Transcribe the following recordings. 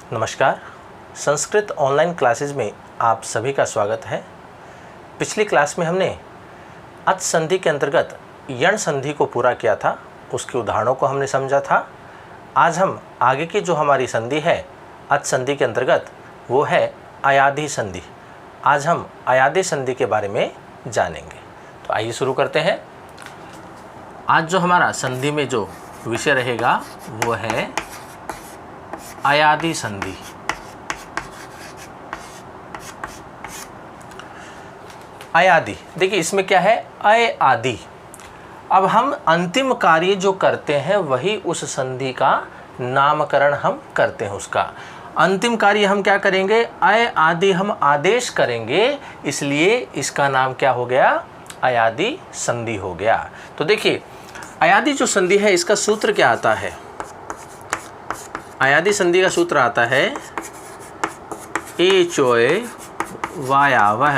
नमस्कार। Sanskrit online classes में आप सभी का स्वागत है। पिछली क्लास में हमने अच संधि के अंतर्गत यण संधि को पूरा किया था, उसके उदाहरणों को हमने समझा था। आज हम आगे की जो हमारी संधि है अच संधि के अंतर्गत वो है अयादि संधि। आज हम अयादि संधि के बारे में जानेंगे। तो आइए शुरू करते हैं। आज जो हमारा संधि में जो विषय रहेगा वो है अयादि संधि। अयादि, देखिए इसमें क्या है, अय आदि। अब हम अंतिम कार्य जो करते हैं वही उस संधि का नामकरण हम करते हैं। उसका अंतिम कार्य हम क्या करेंगे, अय आदि हम आदेश करेंगे, इसलिए इसका नाम क्या हो गया, अयादि संधि हो गया। तो देखिए अयादि जो संधि है इसका सूत्र क्या आता है। अयादि संधि का सूत्र आता है एचोय वायावह।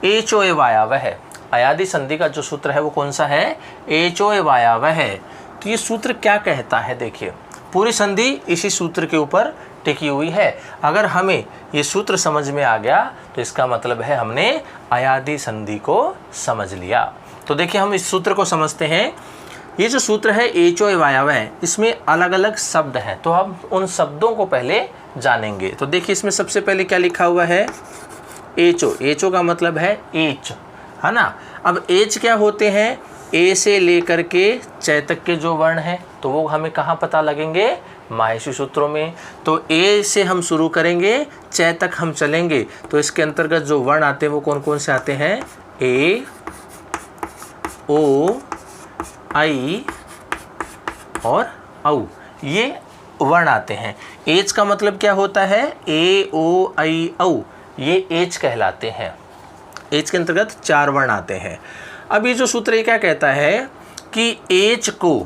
एचोय वायावह, अयादि संधि का जो सूत्र है वो कौन सा है, एचोय वायावह। तो ये सूत्र क्या कहता है, देखिए पूरी संधि इसी सूत्र के ऊपर टिकी हुई है। अगर हमें ये सूत्र समझ में आ गया तो इसका मतलब है हमने अयादि संधि को समझ लिया। तो देखिए हम इस सूत्र को समझते हैं। ये जो सूत्र है एचोय वायावह, इसमें अलग अलग शब्द हैं, तो हम उन शब्दों को पहले जानेंगे। तो देखिए इसमें सबसे पहले क्या लिखा हुआ है, एचो। एचो का मतलब है एच, है ना। अब एच क्या होते हैं, ए से लेकर के च तक के जो वर्ण हैं तो वो हमें कहाँ पता लगेंगे, माहेशी सूत्रों में। तो ए से हम शुरू करेंगे, च तक हम चलेंगे, तो इसके अंतर्गत जो वर्ण आते हैं वो कौन कौन से आते हैं, ए, ओ, आई और औ, ये वर्ण आते हैं। एच का मतलब क्या होता है, ए, ओ, आई, औ, ये एच कहलाते हैं। एच के अंतर्गत 4 वर्ण आते हैं। अब ये जो सूत्र ये क्या कहता है कि एच को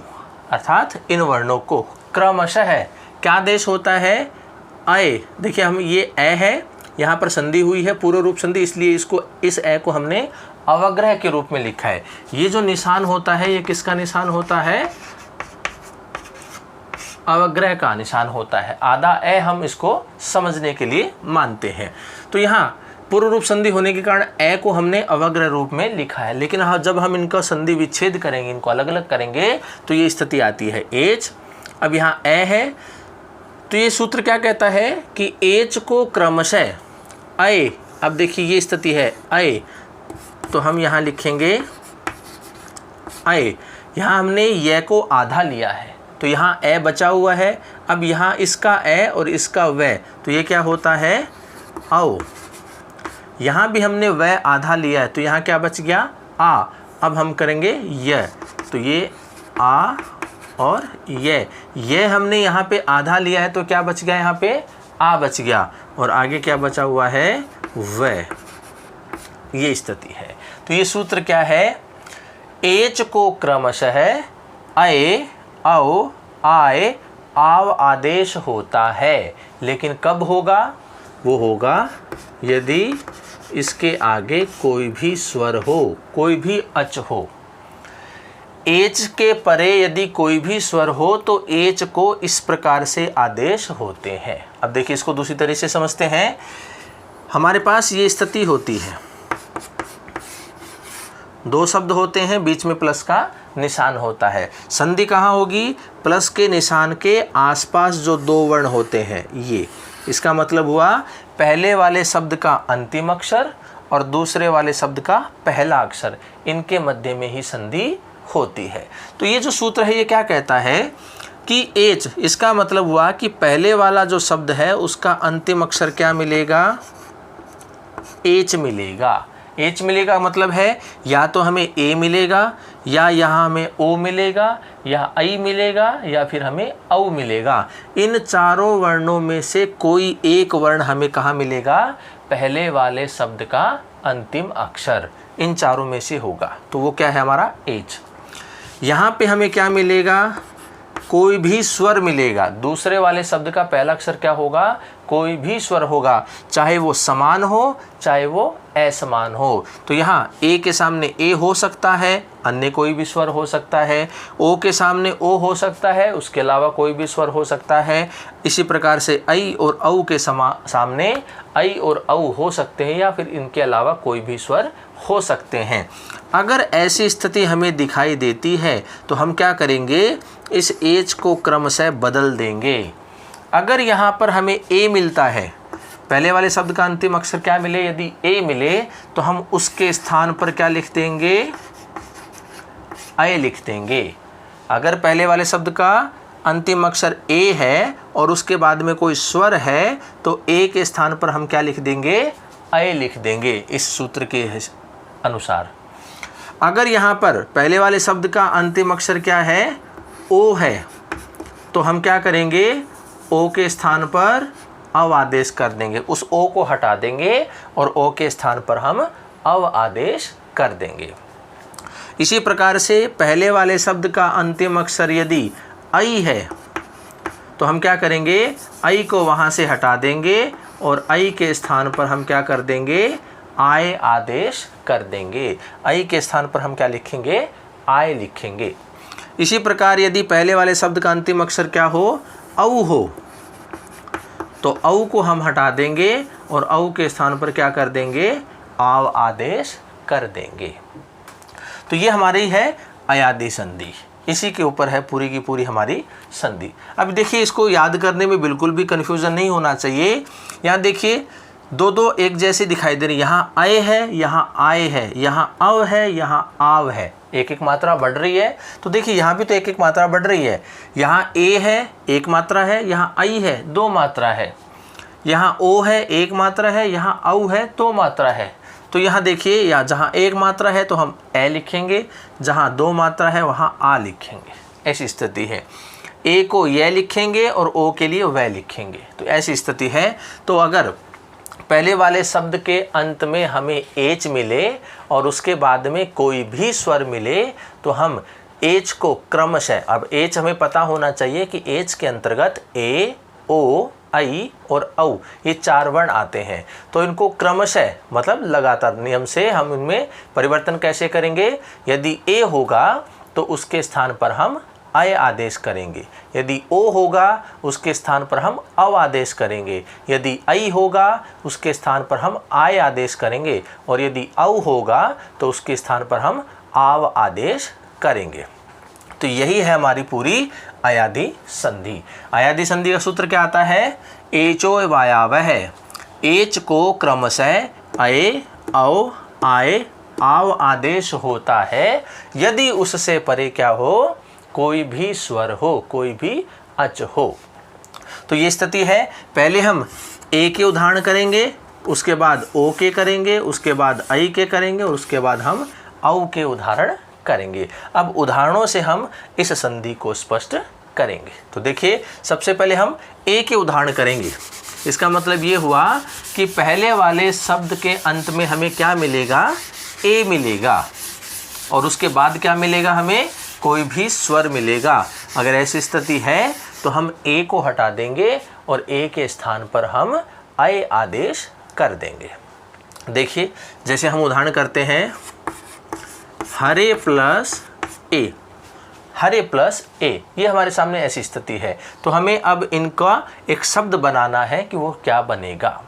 अर्थात इन वर्णों को क्रमशः क्या आदेश होता है, अय। देखिए हम ये अ है, यहाँ पर संधि हुई है पूर्व रूप संधि, इसलिए इसको इस अ को हमने अवग्रह के रूप में लिखा है। ये जो निशान होता है ये किसका निशान होता है, अवग्रह का निशान होता है। आधा ए हम इसको समझने के लिए मानते हैं। तो यहाँ पूर्व रूप संधि होने के कारण ए को हमने अवग्रह रूप में लिखा है, लेकिन हाँ जब हम इनका संधि विच्छेद करेंगे, इनको अलग अलग करेंगे तो ये स्थिति आती है एच। अब यहाँ ए है, तो ये सूत्र क्या कहता है कि एच को क्रमशः अय। अब देखिए ये स्थिति है अय, तो हम यहाँ लिखेंगे अय। यहाँ हमने ये को आधा लिया है तो यहाँ ए बचा हुआ है। अब यहाँ इसका ए और इसका व, तो ये क्या होता है, औ। यहाँ भी हमने व आधा लिया है तो यहाँ क्या बच गया, आ। अब हम करेंगे य, तो ये आ और ये हमने यहाँ पे आधा लिया है तो क्या बच गया, यहाँ पे आ बच गया, और आगे क्या बचा हुआ है, व। ये स्थिति है। तो ये सूत्र क्या है, एच को क्रमशः अय, औ, आय, आव आदेश होता है। लेकिन कब होगा, वो होगा यदि इसके आगे कोई भी स्वर हो, कोई भी अच हो। एच के परे यदि कोई भी स्वर हो तो एच को इस प्रकार से आदेश होते हैं। अब देखिए इसको दूसरी तरह से समझते हैं। हमारे पास ये स्थिति होती है, 2 शब्द होते हैं, बीच में प्लस का निशान होता है। संधि कहाँ होगी, प्लस के निशान के आसपास जो 2 वर्ण होते हैं ये। इसका मतलब हुआ पहले वाले शब्द का अंतिम अक्षर और दूसरे वाले शब्द का पहला अक्षर, इनके मध्य में ही संधि होती है। तो ये जो सूत्र है ये क्या कहता है कि एच, इसका मतलब हुआ कि पहले वाला जो शब्द है उसका अंतिम अक्षर क्या मिलेगा, एच मिलेगा। एच मिलेगा मतलब है या तो हमें ए मिलेगा, या यहाँ हमें ओ मिलेगा, या आई मिलेगा, या फिर हमें औ मिलेगा। इन चारों वर्णों में से कोई एक वर्ण हमें कहाँ मिलेगा, पहले वाले शब्द का अंतिम अक्षर, इन चारों में से होगा। तो वो क्या है, हमारा एच। यहाँ पे हमें क्या मिलेगा, कोई भी स्वर मिलेगा। दूसरे वाले शब्द का पहला अक्षर क्या होगा, कोई भी स्वर होगा, चाहे वो समान हो चाहे वो असमान हो। तो यहाँ ए के सामने ए हो सकता है, अन्य कोई भी स्वर हो सकता है। ओ के सामने ओ हो सकता है, उसके अलावा कोई भी स्वर हो सकता है। इसी प्रकार से ऐ और औ के सामने ऐ और औ हो सकते हैं, या फिर इनके अलावा कोई भी स्वर हो सकते हैं। अगर ऐसी स्थिति हमें दिखाई देती है तो हम क्या करेंगे, इस एच को क्रमशः बदल देंगे। अगर यहाँ पर हमें ए मिलता है, पहले वाले शब्द का अंतिम अक्षर क्या मिले, यदि ए मिले तो हम उसके स्थान पर क्या लिख देंगे, ऐ लिख देंगे। अगर पहले वाले शब्द का अंतिम अक्षर ए है और उसके बाद में कोई स्वर है तो ए के स्थान पर हम क्या लिख देंगे, ऐ लिख देंगे, इस सूत्र के अनुसार। अगर यहाँ पर पहले वाले शब्द का अंतिम अक्षर क्या है, ओ है, तो हम क्या करेंगे, ओ के स्थान पर अव आदेश कर देंगे, उस ओ को हटा देंगे और ओ के स्थान पर हम अव आदेश कर देंगे। इसी प्रकार से पहले वाले शब्द का अंतिम अक्षर यदि ऐ है तो हम क्या करेंगे, ऐ को वहाँ से हटा देंगे और ऐ के स्थान पर हम क्या कर देंगे, आय आदेश कर देंगे। ऐ के स्थान पर हम क्या लिखेंगे, आय लिखेंगे। इसी प्रकार यदि पहले वाले शब्द का अंतिम अक्षर क्या हो, औ हो, तो औ को हम हटा देंगे और औ के स्थान पर क्या कर देंगे, आव आदेश कर देंगे। तो ये हमारी है अयादी संधि, इसी के ऊपर है पूरी की पूरी हमारी संधि। अब देखिए, इसको याद करने में बिल्कुल भी कन्फ्यूज़न नहीं होना चाहिए। यहाँ देखिए दो दो एक जैसे दिखाई दे रही, यहाँ आए है, यहाँ आए है, यहाँ अव है, यहाँ आव है, एक एक मात्रा बढ़ रही है। तो देखिए यहाँ भी तो एक एक मात्रा बढ़ रही है। यहाँ ए है, एक मात्रा है, यहाँ आई है, दो मात्रा है, यहाँ ओ है, एक मात्रा है, यहाँ औ है, दो मात्रा है। तो यहाँ देखिए, यहाँ जहाँ एक मात्रा है तो हम ए लिखेंगे, जहाँ दो मात्रा है वहाँ आ लिखेंगे, ऐसी स्थिति है। ए को ये लिखेंगे और ओ के लिए वह लिखेंगे, तो ऐसी स्थिति है। तो अगर पहले वाले शब्द के अंत में हमें एच मिले और उसके बाद में कोई भी स्वर मिले तो हम एच को क्रमशः, अब एच हमें पता होना चाहिए कि एच के अंतर्गत ए, ओ, ऐ और औ ये चार वर्ण आते हैं। तो इनको क्रमशः मतलब लगातार नियम से हम इनमें परिवर्तन कैसे करेंगे, यदि ए होगा तो उसके स्थान पर हम ऐ आदेश करेंगे, यदि ओ होगा उसके स्थान पर हम अव आदेश करेंगे, यदि ऐ होगा उसके स्थान पर हम आय आदेश करेंगे, और यदि औ होगा तो उसके स्थान पर हम आव आदेश करेंगे। तो यही है हमारी पूरी अयादी संधि। अयादी संधि का सूत्र क्या आता है, एचो वायावह, एच को क्रमशः ऐ, औ, आय, आव आदेश होता है यदि उससे परे क्या हो, कोई भी स्वर हो, कोई भी अच हो। तो ये स्थिति है। पहले हम ए के उदाहरण करेंगे, उसके बाद ओ के करेंगे, उसके बाद ऐ के करेंगे और उसके बाद हम औ के उदाहरण करेंगे। अब उदाहरणों से हम इस संधि को स्पष्ट करेंगे। तो देखिए, सबसे पहले हम ए के उदाहरण करेंगे। इसका मतलब ये हुआ कि पहले वाले शब्द के अंत में हमें क्या मिलेगा, ए मिलेगा, और उसके बाद क्या मिलेगा, हमें कोई भी स्वर मिलेगा। अगर ऐसी स्थिति है तो हम ए को हटा देंगे और ए के स्थान पर हम ऐ आदेश कर देंगे। देखिए, जैसे हम उदाहरण करते हैं, हरे प्लस ए, हरे प्लस ए, ये हमारे सामने ऐसी स्थिति है। तो हमें अब इनका एक शब्द बनाना है कि वो क्या बनेगा।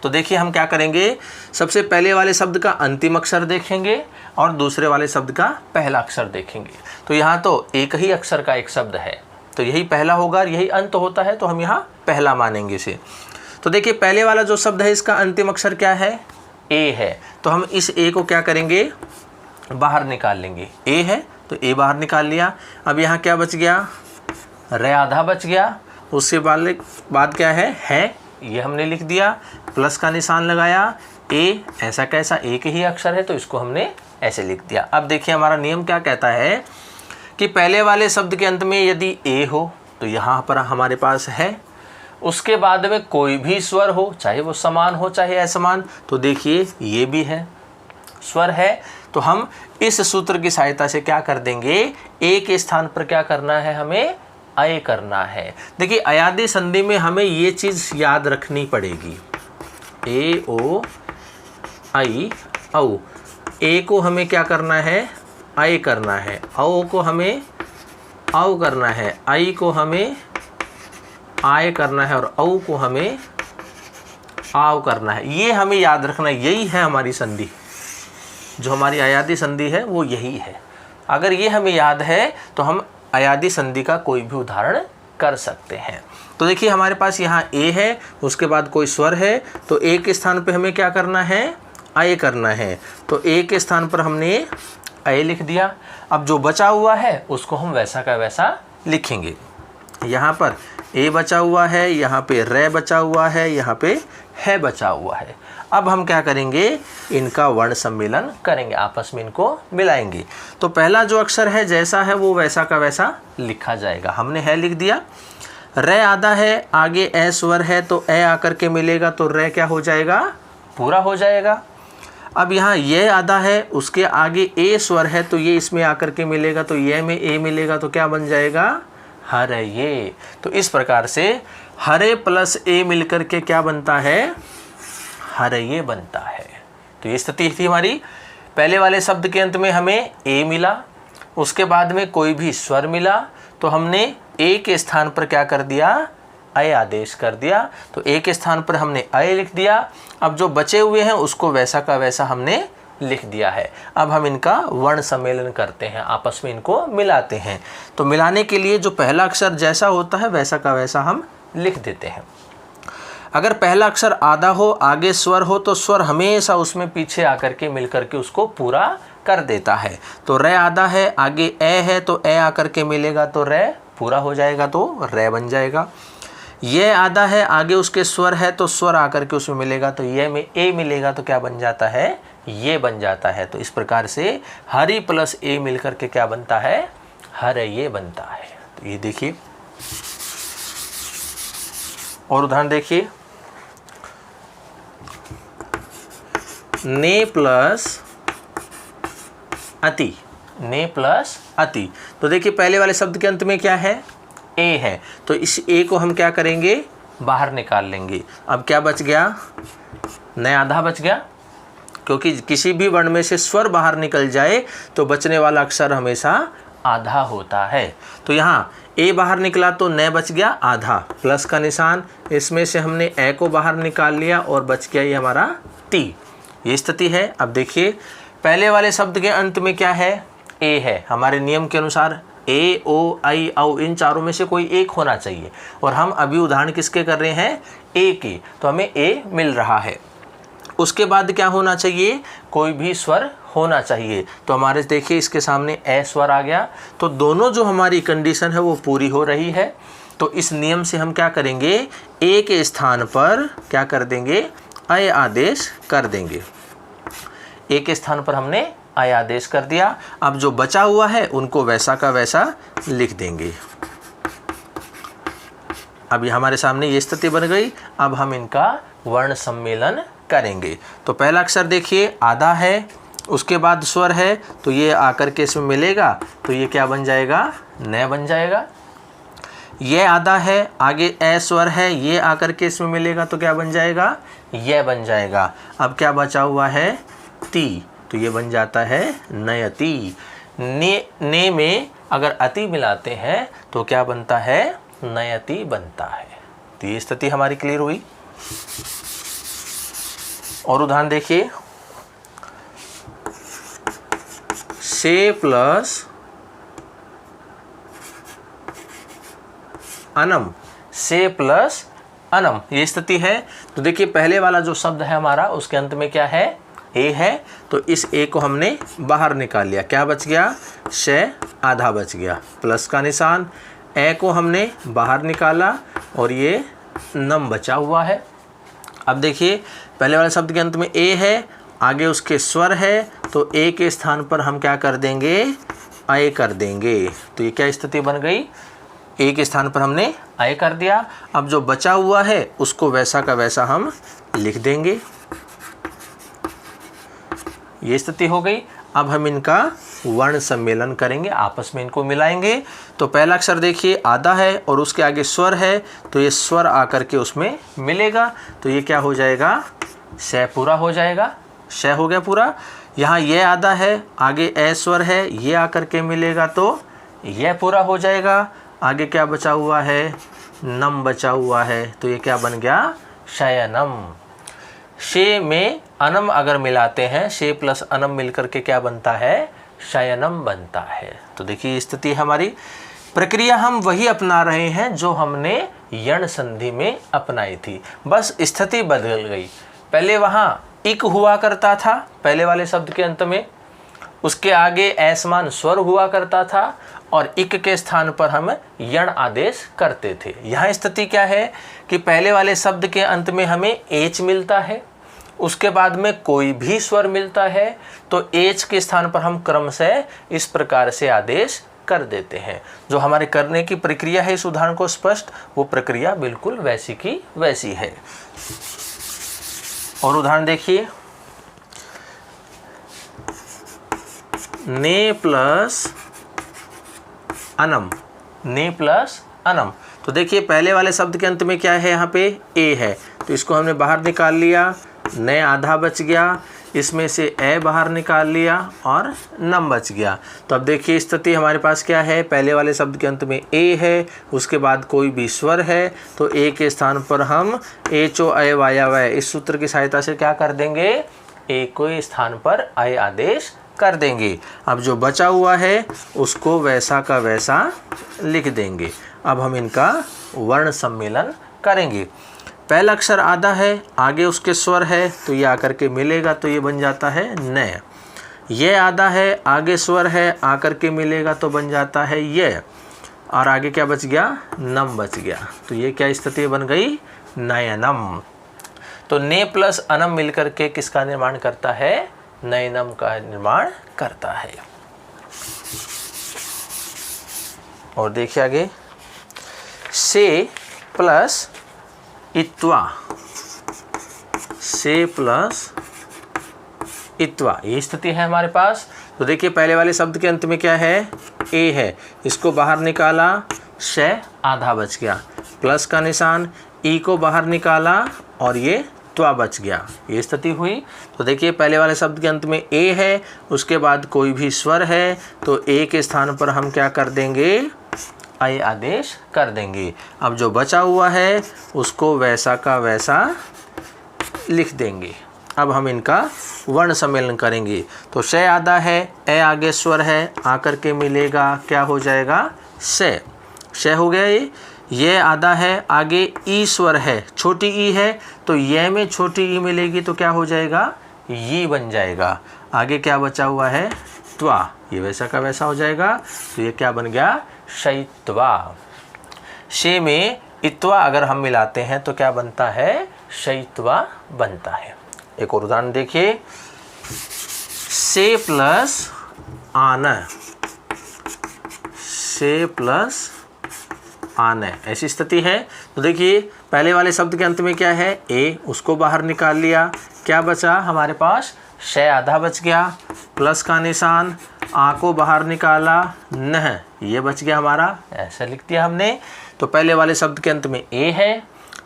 तो देखिए हम क्या करेंगे, सबसे पहले वाले शब्द का अंतिम अक्षर देखेंगे और दूसरे वाले शब्द का पहला अक्षर देखेंगे। तो यहाँ तो एक ही अक्षर का एक शब्द है, तो यही पहला होगा, यही अंत होता है, तो हम यहाँ पहला मानेंगे इसे। तो देखिए, पहले वाला जो शब्द है इसका अंतिम अक्षर क्या है, ए है। तो हम इस ए को क्या करेंगे, बाहर निकाल लेंगे। ए है तो ए बाहर निकाल लिया। अब यहाँ क्या बच गया, रे आधा बच गया। उसके बाद क्या है, ये हमने लिख दिया, प्लस का निशान लगाया। ए ऐसा कैसा, एक ही अक्षर है तो इसको हमने ऐसे लिख दिया। अब देखिए हमारा नियम क्या कहता है कि पहले वाले शब्द के अंत में यदि ए हो तो यहाँ पर हमारे पास है, उसके बाद में कोई भी स्वर हो, चाहे वो समान हो चाहे असमान। तो देखिए ये भी है, स्वर है। तो हम इस सूत्र की सहायता से क्या कर देंगे, ए के स्थान पर क्या करना है, हमें अय करना है। देखिए अयादी संधि में हमें ये चीज़ याद रखनी पड़ेगी, ए ओ आई औ। ए को हमें क्या करना है, अय करना है, औ को हमें औ करना है, आई को हमें आय करना है और औ को हमें आव करना है। ये हमें याद रखना है, यही है हमारी संधि, जो हमारी अयादी संधि है वो यही है। अगर ये हमें याद है तो हम अयादी संधि का कोई भी उदाहरण कर सकते हैं। तो देखिए हमारे पास यहाँ ए है, उसके बाद कोई स्वर है, तो ए के स्थान पे हमें क्या करना है, अय करना है। तो ए के स्थान पर हमने अय लिख दिया। अब जो बचा हुआ है उसको हम वैसा का वैसा लिखेंगे। यहाँ पर ए बचा हुआ है, यहाँ पे रे बचा हुआ है, यहाँ पे है बचा हुआ है। अब हम क्या करेंगे, इनका वर्ण सम्मेलन करेंगे, आपस में इनको मिलाएंगे। तो पहला जो अक्षर है जैसा है वो वैसा का वैसा लिखा जाएगा। हमने है लिख दिया। रे आधा है, आगे ए स्वर है, तो ए आकर के मिलेगा तो रे क्या हो जाएगा, पूरा हो जाएगा। अब यहाँ ये आधा है, उसके आगे ए स्वर है, तो ये इसमें आकर के मिलेगा, तो ये में ए मिलेगा तो क्या बन जाएगा, हरे ये। तो इस प्रकार से हरे प्लस ए मिलकर के क्या बनता है, हरे ये बनता है। तो ये स्थिति थी हमारी। पहले वाले शब्द के अंत में हमें ए मिला, उसके बाद में कोई भी स्वर मिला, तो हमने ए के स्थान पर क्या कर दिया, अय आदेश कर दिया। तो ए के स्थान पर हमने अय लिख दिया। अब जो बचे हुए हैं उसको वैसा का वैसा हमने लिख दिया है। अब हम इनका वर्ण सम्मेलन करते हैं, आपस में इनको मिलाते हैं। तो मिलाने के लिए जो पहला अक्षर जैसा होता है वैसा का वैसा हम लिख देते हैं। अगर पहला अक्षर आधा हो, आगे स्वर हो, तो स्वर हमेशा उसमें पीछे आकर के मिल करके उसको पूरा कर देता है। तो रे आधा है, आगे ए है, तो ए आकर के मिलेगा तो रे पूरा हो जाएगा, तो रे बन जाएगा। ये आधा है, आगे उसके स्वर है, तो स्वर आकर के उसमें मिलेगा, तो ये में ए मिलेगा तो क्या बन जाता है, ये बन जाता है। तो इस प्रकार से हरि प्लस ए मिलकर के क्या बनता है, हरे ये बनता है। तो ये देखिए और उदाहरण देखिए, ने प्लस अति, ने प्लस अति। तो देखिए पहले वाले शब्द के अंत में क्या है, ए है, तो इस ए को हम क्या करेंगे, बाहर निकाल लेंगे। अब क्या बच गया, नया आधा बच गया, क्योंकि किसी भी वर्ण में से स्वर बाहर निकल जाए तो बचने वाला अक्षर हमेशा आधा होता है। तो यहाँ ए बाहर निकला तो न बच गया आधा, प्लस का निशान, इसमें से हमने ए को बाहर निकाल लिया और बच गया ये हमारा टी। ये स्थिति है। अब देखिए पहले वाले शब्द के अंत में क्या है, ए है। हमारे नियम के अनुसार ए ओ आई औ इन चारों में से कोई एक होना चाहिए, और हम अभी उदाहरण किसके कर रहे हैं, ए के, तो हमें ए मिल रहा है। उसके बाद क्या होना चाहिए, कोई भी स्वर होना चाहिए। तो हमारे देखिए इसके सामने ए स्वर आ गया, तो दोनों जो हमारी कंडीशन है वो पूरी हो रही है। तो इस नियम से हम क्या करेंगे, ए के स्थान पर क्या कर देंगे, अय आदेश कर देंगे। ए के स्थान पर हमने अय आदेश कर दिया। अब जो बचा हुआ है उनको वैसा का वैसा लिख देंगे। अब ये हमारे सामने ये स्थिति बन गई। अब हम इनका वर्ण सम्मेलन करेंगे। तो पहला अक्षर देखिए आधा है, उसके बाद स्वर है, तो ये आकर के इसमें मिलेगा, तो ये क्या बन जाएगा, न बन जाएगा। ये आधा है, आगे ए स्वर है, ये आकर के इसमें मिलेगा तो क्या बन जाएगा, ये बन जाएगा। अब क्या बचा हुआ है, ती, तो ये बन जाता है नयति। ने में अगर अति मिलाते हैं तो क्या बनता है, नयति बनता है। तो ये स्थिति हमारी क्लियर हुई। और उदाहरण देखिए, से प्लस अनम, से प्लस अनम, ये स्थिति है। तो देखिए पहले वाला जो शब्द है हमारा उसके अंत में क्या है, ए है, तो इस ए को हमने बाहर निकाल लिया। क्या बच गया, शे आधा बच गया, प्लस का निशान, ए को हमने बाहर निकाला और ये नम बचा हुआ है। अब देखिए पहले वाले शब्द के अंत में ए है, आगे उसके स्वर है, तो ए के स्थान पर हम क्या कर देंगे, अय कर देंगे। तो ये क्या स्थिति बन गई, ए के स्थान पर हमने अय कर दिया। अब जो बचा हुआ है उसको वैसा का वैसा हम लिख देंगे। ये स्थिति हो गई। अब हम इनका वर्ण सम्मेलन करेंगे, आपस में इनको मिलाएंगे। तो पहला अक्षर देखिए आधा है और उसके आगे स्वर है, तो ये स्वर आकर के उसमें मिलेगा, तो ये क्या हो जाएगा, श पूरा हो जाएगा, श हो गया पूरा। यहाँ ये आधा है, आगे ए स्वर है, ये आकर के मिलेगा तो यह पूरा हो जाएगा। आगे क्या बचा हुआ है, नम बचा हुआ है, तो ये क्या बन गया, शयनम। शे में अनम अगर मिलाते हैं, शे प्लस अनम मिलकर के क्या बनता है, शयनम बनता है। तो देखिए स्थिति हमारी, प्रक्रिया हम वही अपना रहे हैं जो हमने यण संधि में अपनाई थी, बस स्थिति बदल गई। पहले वहाँ इक हुआ करता था पहले वाले शब्द के अंत में, उसके आगे ऐसमान स्वर हुआ करता था और इक के स्थान पर हम यण आदेश करते थे। यहाँ स्थिति क्या है कि पहले वाले शब्द के अंत में हमें एच मिलता है, उसके बाद में कोई भी स्वर मिलता है, तो एच के स्थान पर हम क्रमशः इस प्रकार से आदेश कर देते हैं। जो हमारे करने की प्रक्रिया है इस उदाहरण को स्पष्ट, वो प्रक्रिया बिल्कुल वैसी की वैसी है। और उदाहरण देखिए, ने प्लस अनम, ने प्लस अनम। तो देखिए पहले वाले शब्द के अंत में क्या है, यहाँ पे ए है, तो इसको हमने बाहर निकाल लिया, ने आधा बच गया, इसमें से ए बाहर निकाल लिया और नम बच गया। तो अब देखिए स्थिति हमारे पास क्या है, पहले वाले शब्द के अंत में ए है, उसके बाद कोई भी स्वर है, तो ए के स्थान पर हम एचो अय वाया वय इस सूत्र की सहायता से क्या कर देंगे, ए को स्थान पर अय आदेश कर देंगे। अब जो बचा हुआ है उसको वैसा का वैसा लिख देंगे। अब हम इनका वर्ण सम्मेलन करेंगे। पहला अक्षर आधा है, आगे उसके स्वर है, तो ये आकर के मिलेगा, तो ये बन जाता है न। ये आधा है, आगे स्वर है, आकर के मिलेगा तो बन जाता है ये, और आगे क्या बच गया, नम बच गया, तो ये क्या स्थिति बन गई, नयनम। तो ने प्लस अनम मिलकर के किसका निर्माण करता है, नयनम का निर्माण करता है। और देखिए आगे, से प्लस इत्वा, से प्लस इत्वा, ये स्थिति है हमारे पास। तो देखिए पहले वाले शब्द के अंत में क्या है, ए है, इसको बाहर निकाला, श आधा बच गया, प्लस का निशान, ई को बाहर निकाला और ये त्वा बच गया, ये स्थिति हुई। तो देखिए पहले वाले शब्द के अंत में ए है, उसके बाद कोई भी स्वर है, तो ए के स्थान पर हम क्या कर देंगे, अय आदेश कर देंगे। अब जो बचा हुआ है उसको वैसा का वैसा लिख देंगे। अब हम इनका वर्ण सम्मेलन करेंगे। तो श आधा है, ए आगे स्वर है, आकर के मिलेगा, क्या हो जाएगा, श, श हो गया। ये आधा है, आगे ई स्वर है, छोटी ई है, तो ये में छोटी ई मिलेगी तो क्या हो जाएगा, ये बन जाएगा। आगे क्या बचा हुआ है, त्वा, ये वैसा का वैसा हो जाएगा, तो ये क्या बन गया, शैत्वा। शे में इत्वा अगर हम मिलाते हैं तो क्या बनता है, शैत्वा बनता है। एक और उदाहरण देखिए, से प्लस आन, से प्लस आन, ऐसी स्थिति है। तो देखिए पहले वाले शब्द के अंत में क्या है, ए, उसको बाहर निकाल लिया, क्या बचा हमारे पास, श आधा बच गया, प्लस का निशान, आ को बाहर निकाला, न, ये बच गया हमारा, ऐसा लिख दिया हमने। तो पहले वाले शब्द के अंत में ए है,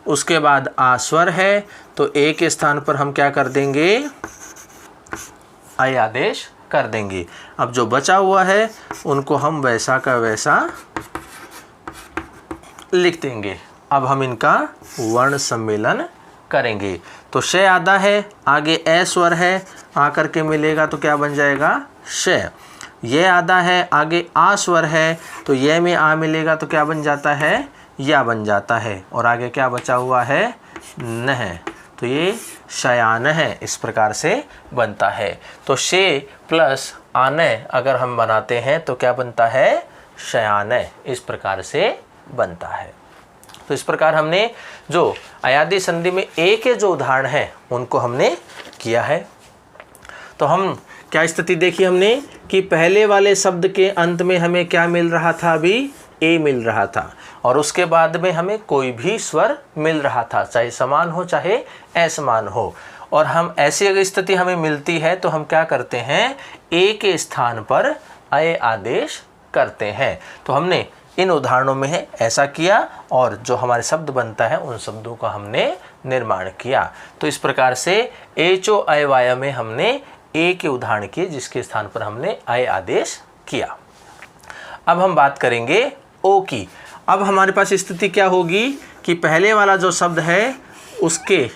उसके बाद आ स्वर है, तो ए के स्थान पर हम क्या कर देंगे, अय आदेश कर देंगे। अब जो बचा हुआ है उनको हम वैसा का वैसा लिख देंगे। अब हम इनका वर्ण सम्मेलन करेंगे। तो श आधा है, आगे ए स्वर है, आकर के मिलेगा तो क्या बन जाएगा, श। ये आधा है, आगे आ स्वर है, तो ये में आ मिलेगा तो क्या बन जाता है, या बन जाता है, और आगे क्या बचा हुआ है, न है, तो ये शयान है, इस प्रकार से बनता है। तो शे प्लस आने अगर हम बनाते हैं तो क्या बनता है, शयान, इस प्रकार से बनता है। तो इस प्रकार हमने जो अयादी संधि में ए के जो उदाहरण हैं उनको हमने किया है। तो हम क्या स्थिति देखी हमने कि पहले वाले शब्द के अंत में हमें क्या मिल रहा था, अभी ए मिल रहा था, और उसके बाद में हमें कोई भी स्वर मिल रहा था, चाहे समान हो चाहे असमान हो। और हम ऐसी अगर स्थिति हमें मिलती है तो हम क्या करते हैं, ए के स्थान पर अय आदेश करते हैं। तो हमने इन उदाहरणों में है ऐसा किया और जो हमारे शब्द बनता है उन शब्दों का हमने निर्माण किया। तो इस प्रकार से एचो अय वाय में हमने ए के उदाहरण किए जिसके स्थान पर हमने अय आदेश किया। अब हम बात करेंगे ओ की। अब हमारे पास स्थिति क्या होगी कि पहले वाला जो शब्द है उसके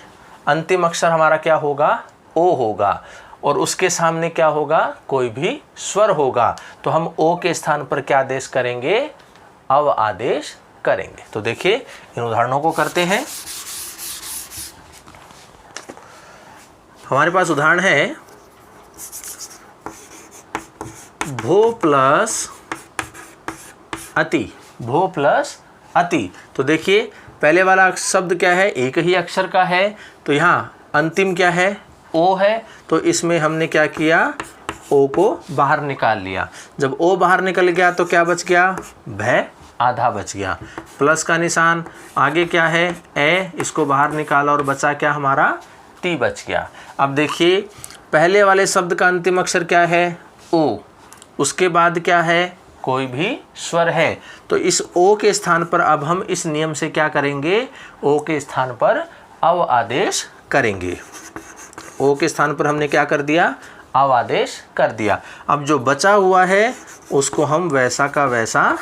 अंतिम अक्षर हमारा क्या होगा, ओ होगा, और उसके सामने क्या होगा, कोई भी स्वर होगा। तो हम ओ के स्थान पर क्या आदेश करेंगे, अव आदेश करेंगे। तो देखिए इन उदाहरणों को करते हैं। हमारे पास उदाहरण है भो प्लस अति, भो प्लस अति। तो देखिए पहले वाला शब्द क्या है, एक ही अक्षर का है, तो यहाँ अंतिम क्या है, ओ है। तो इसमें हमने क्या किया, ओ को बाहर निकाल लिया। जब ओ बाहर निकल गया तो क्या बच गया, भय, आधा बच गया। प्लस का निशान, आगे क्या है, ए, इसको बाहर निकाला और बचा क्या हमारा, टी बच गया। अब देखिए पहले वाले शब्द का अंतिम अक्षर क्या है, ओ, उसके बाद क्या है, कोई भी स्वर है। तो इस ओ के स्थान पर अब हम इस नियम से क्या करेंगे, ओ के स्थान पर अव आदेश करेंगे। ओ के स्थान पर हमने क्या कर दिया, अव आदेश कर दिया। अब जो बचा हुआ है उसको हम वैसा का वैसा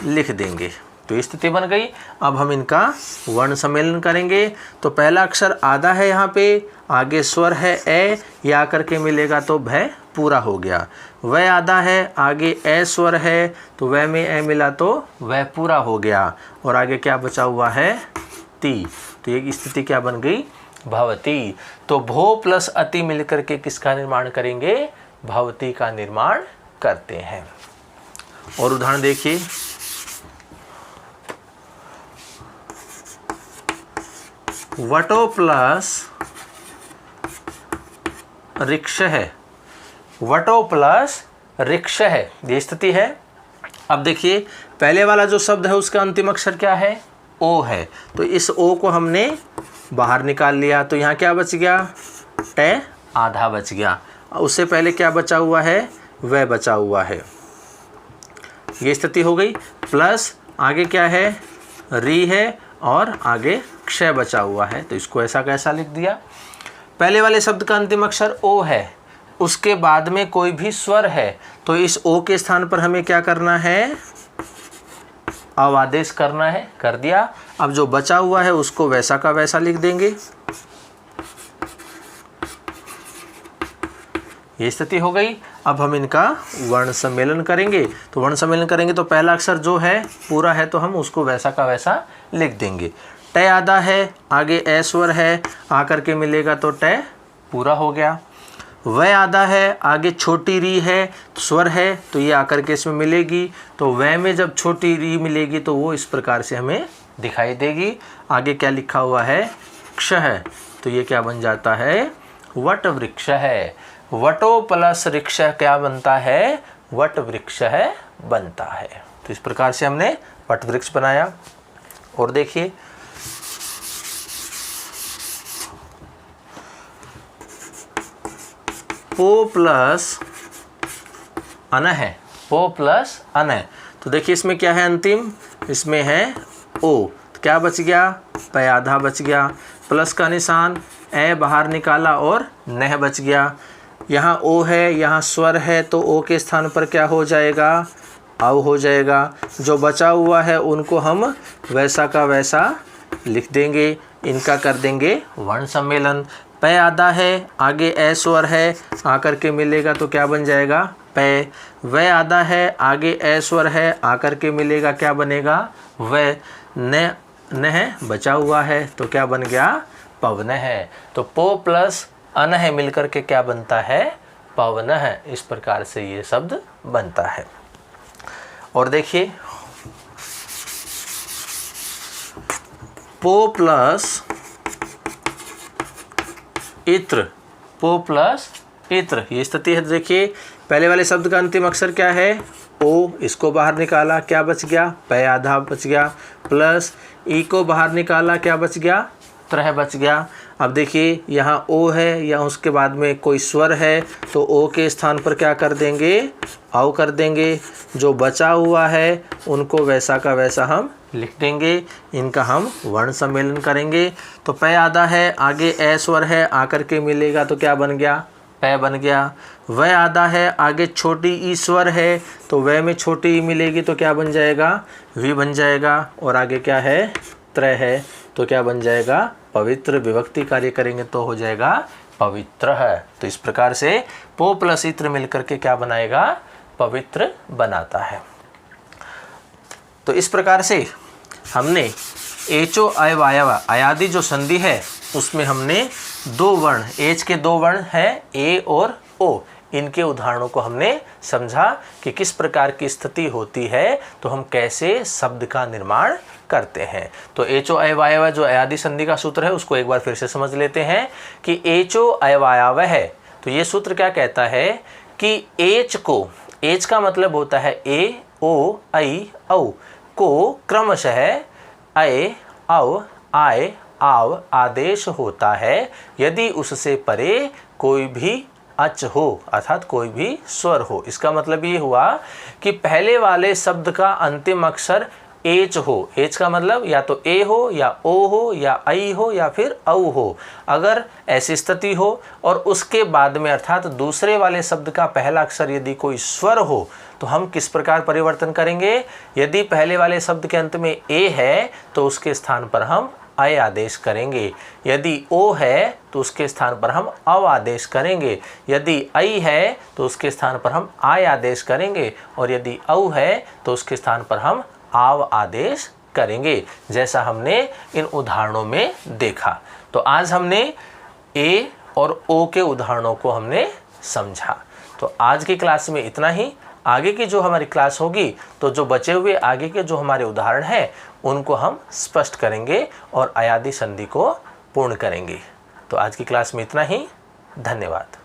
लिख देंगे। तो स्थिति बन गई। अब हम इनका वर्ण सम्मेलन करेंगे। तो पहला अक्षर आधा है, यहाँ पे आगे स्वर है ए, ये आकर के मिलेगा तो भय पूरा हो गया। वह आधा है, आगे ए स्वर है, तो वह में ए मिला तो वह पूरा हो गया, और आगे क्या बचा हुआ है, ती। तो ये स्थिति क्या बन गई, भवती। तो भो प्लस अति मिलकर के किसका निर्माण करेंगे, भवती का निर्माण करते हैं। और उदाहरण देखिए, वटो प्लस रिक्ष है, वटो प्लस रिक्ष है, ये स्थिति है। अब देखिए पहले वाला जो शब्द है उसका अंतिम अक्षर क्या है, ओ है। तो इस ओ को हमने बाहर निकाल लिया, तो यहाँ क्या बच गया, टे, आधा बच गया। उससे पहले क्या बचा हुआ है, वह बचा हुआ है, ये स्थिति हो गई। प्लस आगे क्या है, री है, और आगे क्षय बचा हुआ है, तो इसको ऐसा कैसा लिख दिया। पहले वाले शब्द का अंतिम अक्षर ओ है, उसके बाद में कोई भी स्वर है, तो इस ओ के स्थान पर हमें क्या करना है, अव आदेश करना है, कर दिया। अब जो बचा हुआ है उसको वैसा का वैसा लिख देंगे, ये स्थिति हो गई। अब हम इनका वर्ण सम्मेलन करेंगे। तो वर्ण सम्मेलन करेंगे तो पहला अक्षर जो है पूरा है, तो हम उसको वैसा का वैसा लिख देंगे। टे आधा है, आगे ए स्वर है, आकर के मिलेगा तो टे पूरा हो गया। वह आधा है, आगे छोटी री है, स्वर है, तो ये आकर के इसमें मिलेगी। तो वह में जब छोटी री मिलेगी तो वो इस प्रकार से हमें दिखाई देगी। आगे क्या लिखा हुआ है, क्ष है, तो ये क्या बन जाता है, वट वृक्ष है। वटो प्लस वृक्ष क्या बनता है, वट वृक्ष है बनता है। तो इस प्रकार से हमने वट वृक्ष बनाया। और देखिए पो प्लस अन है, पो प्लस अन है। तो देखिए इसमें क्या है, अंतिम इसमें है ओ, तो क्या बच गया, पै आधा बच गया। प्लस का निशान, ए बाहर निकाला और नह बच गया। यहाँ ओ है, यहाँ स्वर है, तो ओ के स्थान पर क्या हो जाएगा, अव हो जाएगा। जो बचा हुआ है उनको हम वैसा का वैसा लिख देंगे, इनका कर देंगे वर्ण सम्मेलन। पै आधा है, आगे ए स्वर है, आकर के मिलेगा तो क्या बन जाएगा, पै। वह आधा है, आगे ए स्वर है, आकर के मिलेगा क्या बनेगा, वह। न है बचा हुआ है, तो क्या बन गया, पवन है। तो पो प्लस अन है मिलकर के क्या बनता है, पवन है। इस प्रकार से ये शब्द बनता है। और देखिए पो प्लस इत्र, पो प्लस इत्र, ये स्थिति है। देखिए पहले वाले शब्द का अंतिम अक्षर क्या है, ओ, इसको बाहर निकाला, क्या बच गया, पै आधा बच गया। प्लस ई को बाहर निकाला, क्या बच गया, त्रह बच गया। अब देखिए यहाँ ओ है या उसके बाद में कोई स्वर है तो ओ के स्थान पर क्या कर देंगे, औ कर देंगे। जो बचा हुआ है उनको वैसा का वैसा हम लिख देंगे, इनका हम वर्ण सम्मेलन करेंगे। तो पै आधा है, आगे ए स्वर है, आकर के मिलेगा तो क्या बन गया, पै बन गया। वह आधा है, आगे छोटी ई स्वर है तो वह में छोटी ई मिलेगी तो क्या बन जाएगा, वी बन जाएगा। और आगे क्या है, त्रय है तो क्या बन जाएगा, पवित्र। विभक्ति कार्य करेंगे तो हो जाएगा पवित्र है। तो इस प्रकार से पो प्लस इत्र मिलकर के क्या बनाएगा, पवित्र बनाता है। तो इस प्रकार से हमने एचो अयवायव अयादि जो संधि है उसमें हमने दो वर्ण, एच के दो वर्ण हैं ए और ओ, इनके उदाहरणों को हमने समझा कि किस प्रकार की स्थिति होती है तो हम कैसे शब्द का निर्माण करते हैं। तो एचो अयवायव जो अयादि संधि का सूत्र है उसको एक बार फिर से समझ लेते हैं कि एचो अयवायव है। तो ये सूत्र क्या कहता है कि एच को, एच का मतलब होता है ए ओ आई औ, को क्रमशः अय औ आय आव आदेश होता है यदि उससे परे कोई भी अच हो अर्थात कोई भी स्वर हो। इसका मतलब ये हुआ कि पहले वाले शब्द का अंतिम अक्षर एच हो, एच का मतलब या तो ए हो या ओ हो या आई हो या फिर औ हो। अगर ऐसी स्थिति हो और उसके बाद में अर्थात दूसरे वाले शब्द का पहला अक्षर यदि कोई स्वर हो तो हम किस प्रकार परिवर्तन करेंगे, यदि पहले वाले शब्द के अंत में ए है तो उसके स्थान पर हम अय आदेश करेंगे, यदि ओ है तो उसके स्थान पर हम अव आदेश करेंगे, यदि आई है तो उसके स्थान पर हम आय आदेश करेंगे, और यदि औ है तो उसके स्थान पर हम आव आदेश करेंगे, जैसा हमने इन उदाहरणों में देखा। तो आज हमने ए और ओ के उदाहरणों को हमने समझा। तो आज की क्लास में इतना ही। आगे की जो हमारी क्लास होगी तो जो बचे हुए आगे के जो हमारे उदाहरण हैं उनको हम स्पष्ट करेंगे और अयादि संधि को पूर्ण करेंगे। तो आज की क्लास में इतना ही। धन्यवाद।